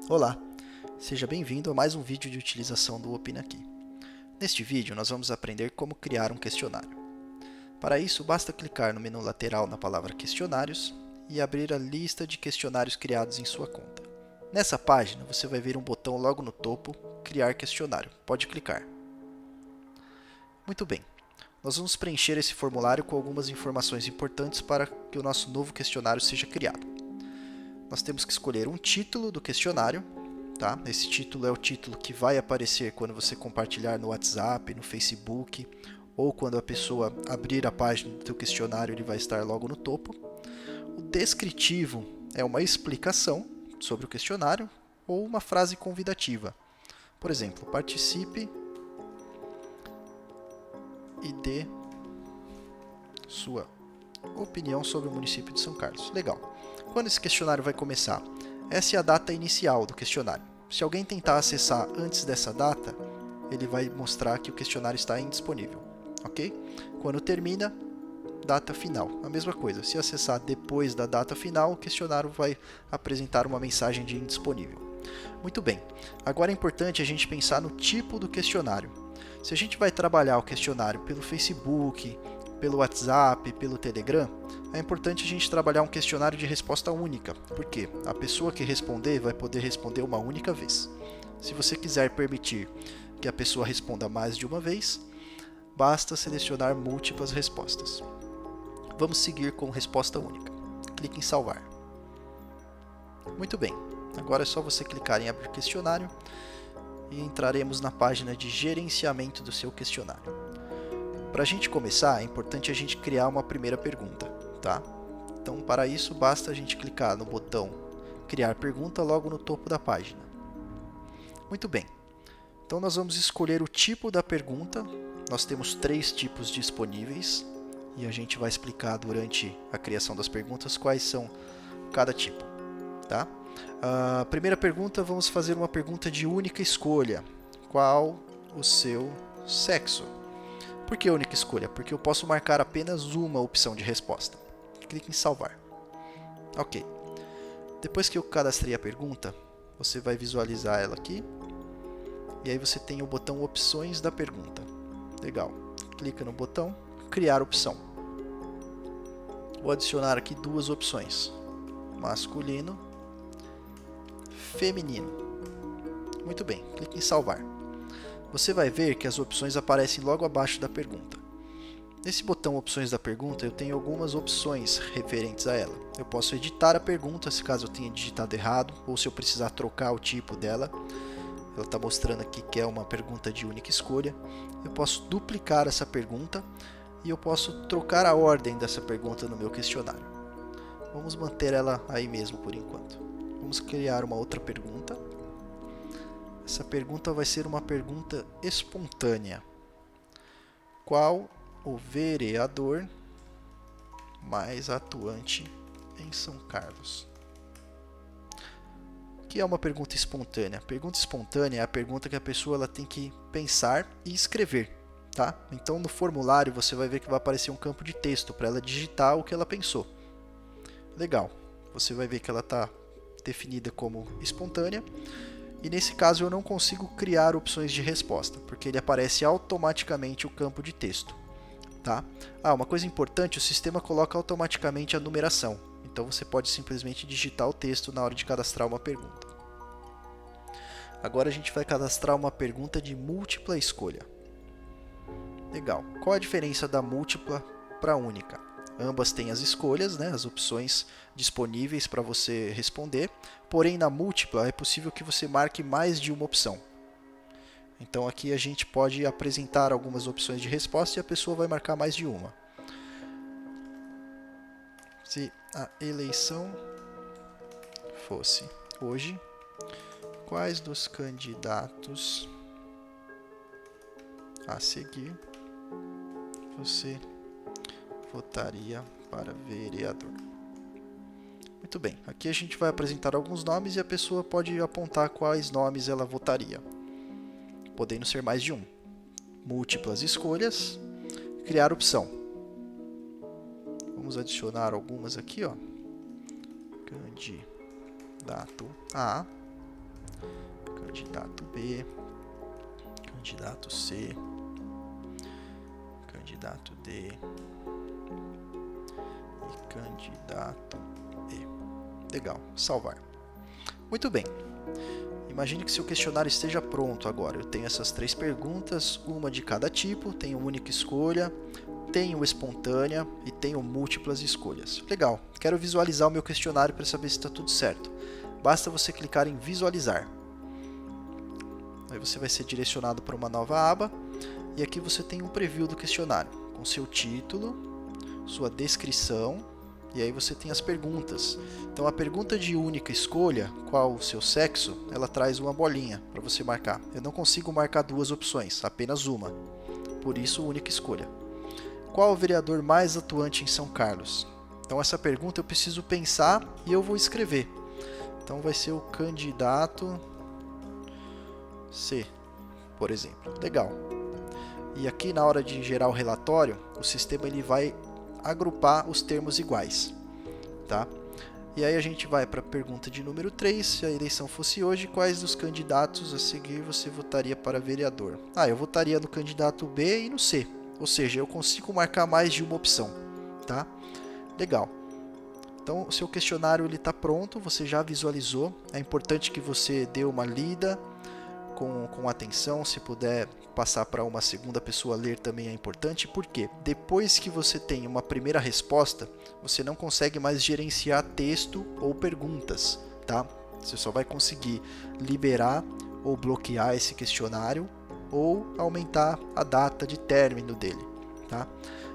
Olá, seja bem-vindo a mais um vídeo de utilização do Opina Aqui. Neste vídeo nós vamos aprender como criar um questionário. Para isso basta clicar no menu lateral na palavra questionários e abrir a lista de questionários criados em sua conta. Nessa página você vai ver um botão logo no topo, criar questionário. Pode clicar. Muito bem, nós vamos preencher esse formulário com algumas informações importantes para que o nosso novo questionário seja criado. Nós temos que escolher um título do questionário. Tá? Esse título é o título que vai aparecer quando você compartilhar no WhatsApp, no Facebook, ou quando a pessoa abrir a página do teu questionário, ele vai estar logo no topo. O descritivo é uma explicação sobre o questionário ou uma frase convidativa. Por exemplo, participe e dê sua opinião sobre o município de São Carlos. Legal. Quando esse questionário vai começar? Essa é a data inicial do questionário. Se alguém tentar acessar antes dessa data, ele vai mostrar que o questionário está indisponível. Ok? Quando termina, data final. A mesma coisa. Se acessar depois da data final, o questionário vai apresentar uma mensagem de indisponível. Muito bem. Agora é importante a gente pensar no tipo do questionário. Se a gente vai trabalhar o questionário pelo Facebook, pelo WhatsApp, pelo Telegram, é importante a gente trabalhar um questionário de resposta única, porque a pessoa que responder vai poder responder uma única vez. Se você quiser permitir que a pessoa responda mais de uma vez, basta selecionar múltiplas respostas. Vamos seguir com resposta única. Clique em salvar. Muito bem, agora é só você clicar em abrir questionário e entraremos na página de gerenciamento do seu questionário. Para a gente começar, é importante a gente criar uma primeira pergunta, tá? Então, para isso, basta a gente clicar no botão Criar Pergunta logo no topo da página. Muito bem. Então, nós vamos escolher o tipo da pergunta. Nós temos 3 tipos disponíveis e a gente vai explicar durante a criação das perguntas quais são cada tipo, tá? A primeira pergunta, vamos fazer uma pergunta de única escolha. Qual o seu sexo? Por que única escolha? Porque eu posso marcar apenas uma opção de resposta. Clique em salvar. Ok. Depois que eu cadastrei a pergunta, você vai visualizar ela aqui. E aí você tem o botão opções da pergunta. Legal. Clica no botão criar opção. Vou adicionar aqui 2 opções. Masculino, feminino. Muito bem. Clique em salvar. Você vai ver que as opções aparecem logo abaixo da pergunta. Nesse botão opções da pergunta, eu tenho algumas opções referentes a ela. Eu posso editar a pergunta, se caso eu tenha digitado errado, ou se eu precisar trocar o tipo dela. Ela está mostrando aqui que é uma pergunta de única escolha. Eu posso duplicar essa pergunta e eu posso trocar a ordem dessa pergunta no meu questionário. Vamos manter ela aí mesmo por enquanto. Vamos criar uma outra pergunta. Essa pergunta vai ser uma pergunta espontânea. Qual o vereador mais atuante em São Carlos? O que é uma pergunta espontânea? Pergunta espontânea é a pergunta que a pessoa ela tem que pensar e escrever. Tá? Então no formulário você vai ver que vai aparecer um campo de texto para ela digitar o que ela pensou. Legal. Você vai ver que ela está definida como espontânea. E nesse caso eu não consigo criar opções de resposta, porque ele aparece automaticamente o campo de texto. Tá? Uma coisa importante, o sistema coloca automaticamente a numeração. Então você pode simplesmente digitar o texto na hora de cadastrar uma pergunta. Agora a gente vai cadastrar uma pergunta de múltipla escolha. Legal. Qual a diferença da múltipla para a única? Ambas têm as escolhas, né, as opções disponíveis para você responder, porém na múltipla é possível que você marque mais de uma opção. Então aqui a gente pode apresentar algumas opções de resposta e a pessoa vai marcar mais de uma. Se a eleição fosse hoje, quais dos candidatos a seguir você votaria para vereador? Muito bem, aqui a gente vai apresentar alguns nomes e a pessoa pode apontar quais nomes ela votaria, podendo ser mais de um. Múltiplas escolhas, criar opção. Vamos adicionar algumas aqui, ó. Candidato A, candidato B, candidato C, candidato D e candidato E. Legal, salvar. Muito bem. Imagine que seu questionário esteja pronto agora. Eu tenho essas 3 perguntas, uma de cada tipo, tenho única escolha, tenho espontânea e tenho múltiplas escolhas. Legal, quero visualizar o meu questionário para saber se está tudo certo. Basta você clicar em visualizar. Aí você vai ser direcionado para uma nova aba e aqui você tem um preview do questionário, com seu título, sua descrição e aí você tem as perguntas. Então a pergunta de única escolha, qual o seu sexo, ela traz uma bolinha para você marcar. Eu não consigo marcar 2 opções, apenas uma, por isso única escolha. Qual o vereador mais atuante em São Carlos? Então essa pergunta eu preciso pensar e eu vou escrever. Então vai ser o candidato C, por exemplo. Legal. E aqui na hora de gerar o relatório, o sistema ele vai agrupar os termos iguais, tá? E aí a gente vai para a pergunta de número 3, se a eleição fosse hoje, quais dos candidatos a seguir você votaria para vereador? Eu votaria no candidato B e no C, ou seja, eu consigo marcar mais de uma opção, tá? Legal. Então, o seu questionário está pronto, você já visualizou, é importante que você dê uma lida com atenção, se puder passar para uma segunda pessoa ler também é importante, porque depois que você tem uma primeira resposta, você não consegue mais gerenciar texto ou perguntas, tá? Você só vai conseguir liberar ou bloquear esse questionário ou aumentar a data de término dele, tá?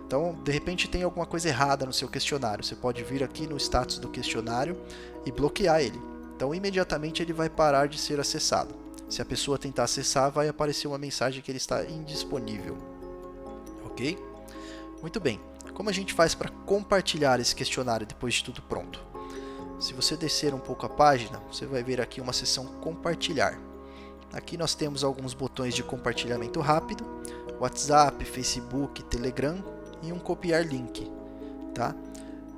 Então, de repente tem alguma coisa errada no seu questionário, você pode vir aqui no status do questionário e bloquear ele. Então, imediatamente ele vai parar de ser acessado. Se a pessoa tentar acessar, vai aparecer uma mensagem que ele está indisponível. Ok? Muito bem. Como a gente faz para compartilhar esse questionário depois de tudo pronto? Se você descer um pouco a página, você vai ver aqui uma seção compartilhar. Aqui nós temos alguns botões de compartilhamento rápido, WhatsApp, Facebook, Telegram e um copiar link. Tá?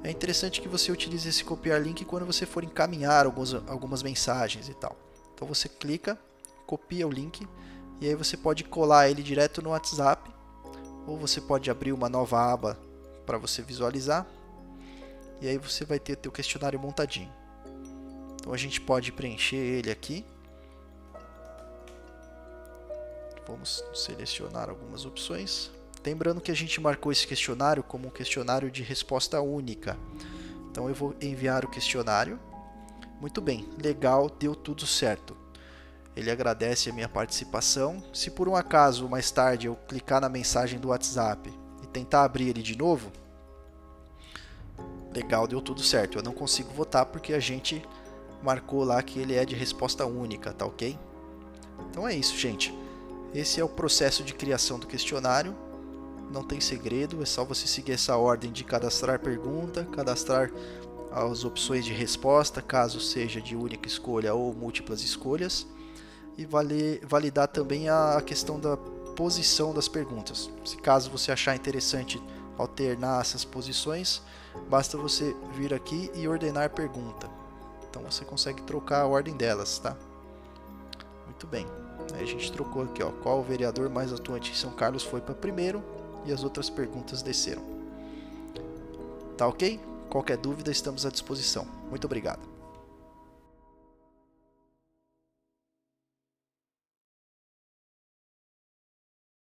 É interessante que você utilize esse copiar link quando você for encaminhar algumas mensagens e tal. Então você clica, copia o link e aí você pode colar ele direto no WhatsApp ou você pode abrir uma nova aba para você visualizar e aí você vai ter o questionário montadinho. Então a gente pode preencher ele aqui. Vamos selecionar algumas opções. Lembrando que a gente marcou esse questionário como um questionário de resposta única. Então eu vou enviar o questionário. Muito bem, legal, deu tudo certo. Ele agradece a minha participação. Se por um acaso mais tarde eu clicar na mensagem do WhatsApp e tentar abrir ele de novo, legal, deu tudo certo. Eu não consigo votar porque a gente marcou lá que ele é de resposta única, tá ok? Então é isso, gente. Esse é o processo de criação do questionário. Não tem segredo, é só você seguir essa ordem de cadastrar pergunta, cadastrar as opções de resposta, caso seja de única escolha ou múltiplas escolhas. E validar também a questão da posição das perguntas. Se caso você achar interessante alternar essas posições, basta você vir aqui e ordenar pergunta. Então você consegue trocar a ordem delas, tá? Muito bem. Aí a gente trocou aqui, ó, qual o vereador mais atuante em São Carlos foi para primeiro e as outras perguntas desceram. Tá ok? Qualquer dúvida, estamos à disposição. Muito obrigado.